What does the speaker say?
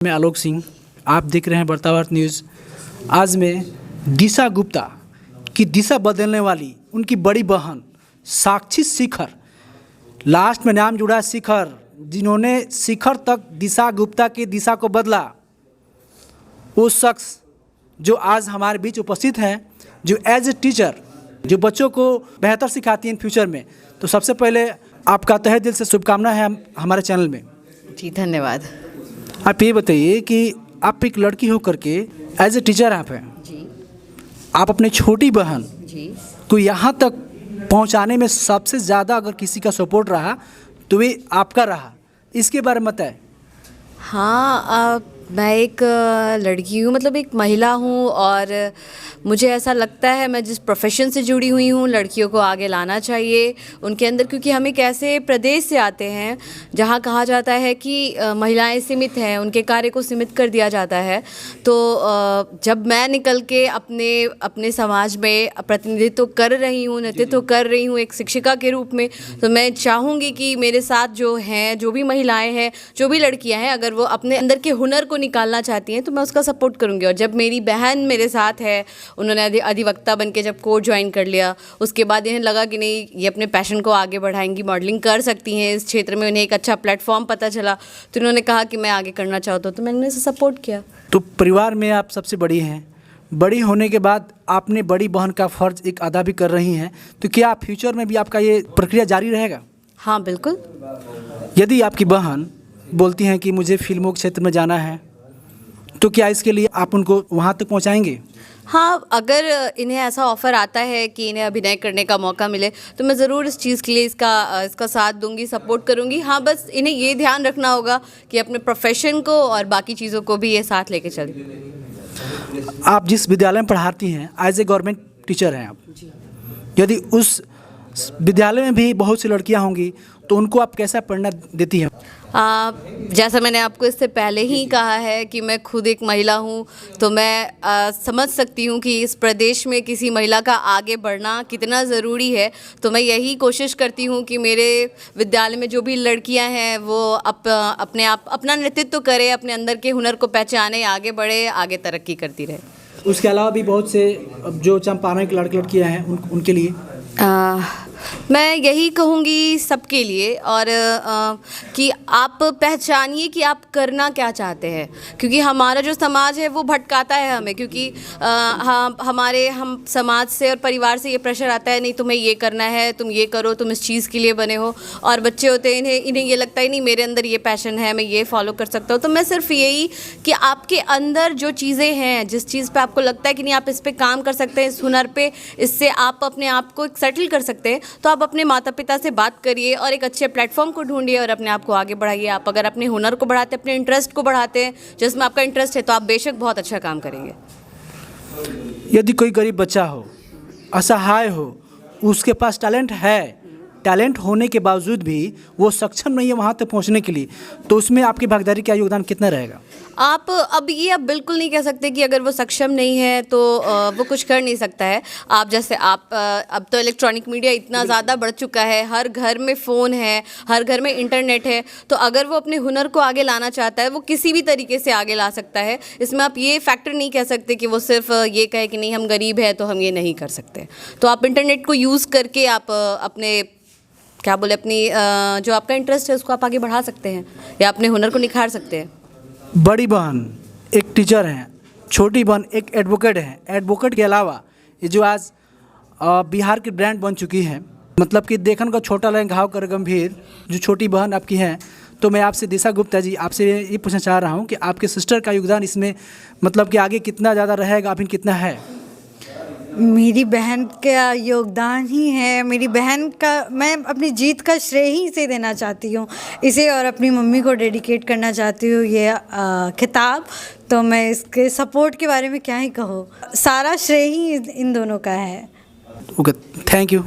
मैं आलोक सिंह, आप देख रहे हैं वार्तावार्त न्यूज़। आज मैं दिशा गुप्ता की दिशा बदलने वाली उनकी बड़ी बहन साक्षी शिखर, लास्ट में नाम जुड़ा शिखर, जिन्होंने शिखर तक दिशा गुप्ता की दिशा को बदला, वो शख्स जो आज हमारे बीच उपस्थित हैं, जो एज ए टीचर जो बच्चों को बेहतर सिखाती हैं फ्यूचर में। तो सबसे पहले आपका तहे दिल से शुभकामना है हमारे चैनल में। जी धन्यवाद। आप ये बताइए कि आप एक लड़की हो करके एज ए टीचर आप हैं जी आप अपनी छोटी बहन जी को यहाँ तक पहुँचाने में सबसे ज़्यादा अगर किसी का सपोर्ट रहा तो वे आपका रहा, इसके बारे में बताएं। हाँ, मैं एक लड़की हूँ, मतलब एक महिला हूँ, और मुझे ऐसा लगता है मैं जिस प्रोफेशन से जुड़ी हुई हूँ लड़कियों को आगे लाना चाहिए उनके अंदर, क्योंकि हम एक ऐसे प्रदेश से आते हैं जहाँ कहा जाता है कि महिलाएं सीमित हैं, उनके कार्य को सीमित कर दिया जाता है। तो जब मैं निकल के अपने समाज में प्रतिनिधित्व कर रही हूँ, नेतृत्व कर रही हूँ एक शिक्षिका के रूप में, तो मैं चाहूँगी कि मेरे साथ जो हैं, जो भी महिलाएँ हैं, जो भी लड़कियाँ हैं, अगर वो अपने अंदर के हुनर को निकालना चाहती हैं तो मैं उसका सपोर्ट करूँगी। और जब मेरी बहन मेरे साथ है, उन्होंने अधिवक्ता बन के जब कोर्ट ज्वाइन कर लिया, उसके बाद इन्हें लगा कि नहीं, ये अपने पैशन को आगे बढ़ाएंगी, मॉडलिंग कर सकती हैं इस क्षेत्र में, उन्हें एक अच्छा प्लेटफॉर्म पता चला, तो उन्होंने कहा कि मैं आगे करना चाहता हूँ, तो मैंने इसे सपोर्ट किया। तो परिवार में आप सबसे बड़ी हैं, बड़ी होने के बाद आपने बड़ी बहन का फ़र्ज एक अदा भी कर रही हैं, तो क्या फ्यूचर में भी आपका ये प्रक्रिया जारी रहेगा? हाँ बिल्कुल। यदि आपकी बहन बोलती हैं कि मुझे फिल्मों के क्षेत्र में जाना है, तो क्या इसके लिए आप उनको वहाँ तक पहुँचाएंगे? हाँ, अगर इन्हें ऐसा ऑफ़र आता है कि इन्हें अभिनय करने का मौका मिले तो मैं ज़रूर इस चीज़ के लिए इसका साथ दूंगी, सपोर्ट करूंगी। हाँ, बस इन्हें ये ध्यान रखना होगा कि अपने प्रोफेशन को और बाकी चीज़ों को भी ये साथ लेके चलें। आप जिस विद्यालय में पढ़ाती हैं, एज ए गवर्नमेंट टीचर हैं आप, यदि उस विद्यालय में भी बहुत सी लड़कियां होंगी तो उनको आप कैसा पढ़ना देती हैं? जैसा मैंने आपको इससे पहले ही कहा है कि मैं खुद एक महिला हूँ, तो मैं समझ सकती हूँ कि इस प्रदेश में किसी महिला का आगे बढ़ना कितना ज़रूरी है। तो मैं यही कोशिश करती हूँ कि मेरे विद्यालय में जो भी लड़कियाँ हैं वो अपने आप अपना नेतृत्व करें, अपने अंदर के हुनर को पहचाने, आगे बढ़े, आगे तरक्की करती रहे। उसके अलावा भी बहुत से जो चंपारण के लड़कियाँ हैं उनके लिए मैं यही कहूँगी सबके लिए, और कि आप पहचानिए कि आप करना क्या चाहते हैं, क्योंकि हमारा जो समाज है वो भटकाता है हमें, क्योंकि हम समाज से और परिवार से ये प्रेशर आता है, नहीं तुम्हें ये करना है, तुम ये करो, तुम इस चीज़ के लिए बने हो। और बच्चे होते हैं, इन्हें ये लगता है नहीं मेरे अंदर ये पैशन है, मैं ये फॉलो कर सकता हूँ। तो मैं सिर्फ यही कि आपके अंदर जो चीज़ें हैं, जिस चीज़ पर आपको लगता है कि नहीं आप इस पर काम कर सकते हैं, इस हुनर पर, इससे आप अपने आप को सेटल कर सकते हैं, तो आप अपने माता पिता से बात करिए और एक अच्छे प्लेटफॉर्म को ढूंढिए और अपने आप को आगे बढ़ाइए। आप अगर अपने हुनर को बढ़ाते, अपने इंटरेस्ट को बढ़ाते हैं, जिसमें आपका इंटरेस्ट है, तो आप बेशक बहुत अच्छा काम करेंगे। यदि कोई गरीब बच्चा हो, असहाय हो, उसके पास टैलेंट है, टैलेंट होने के बावजूद भी वो सक्षम नहीं है वहाँ तक पहुँचने के लिए, तो उसमें आपकी भागीदारी का योगदान कितना रहेगा? आप बिल्कुल नहीं कह सकते कि अगर वो सक्षम नहीं है तो वो कुछ कर नहीं सकता है। अब तो इलेक्ट्रॉनिक मीडिया इतना ज़्यादा बढ़ चुका है, हर घर में फ़ोन है, हर घर में इंटरनेट है, तो अगर वो अपने हुनर को आगे लाना चाहता है वो किसी भी तरीके से आगे ला सकता है। इसमें आप ये फैक्टर नहीं कह सकते कि वो सिर्फ ये कहे कि नहीं हम गरीब हैं तो हम ये नहीं कर सकते। तो आप इंटरनेट को यूज़ करके आप अपने अपनी जो आपका इंटरेस्ट है उसको आप आगे बढ़ा सकते हैं या अपने हुनर को निखार सकते हैं। बड़ी बहन एक टीचर हैं, छोटी बहन एक एडवोकेट है। एडवोकेट के अलावा ये जो आज बिहार की ब्रांड बन चुकी है, मतलब कि देखन का छोटा लगे घाव कर गंभीर, जो छोटी बहन आपकी हैं, तो मैं आपसे दिशा गुप्ता जी आपसे ये पूछना चाह रहा हूँ कि आपके सिस्टर का योगदान इसमें मतलब कि आगे कितना ज़्यादा रहेगा, अभी कितना है? मेरी बहन का योगदान ही है, मेरी बहन का मैं अपनी जीत का श्रेय ही इसे देना चाहती हूँ इसे, और अपनी मम्मी को डेडिकेट करना चाहती हूँ ये खिताब। तो मैं इसके सपोर्ट के बारे में क्या ही कहूँ, सारा श्रेय ही इन दोनों का है। Okay, thank you.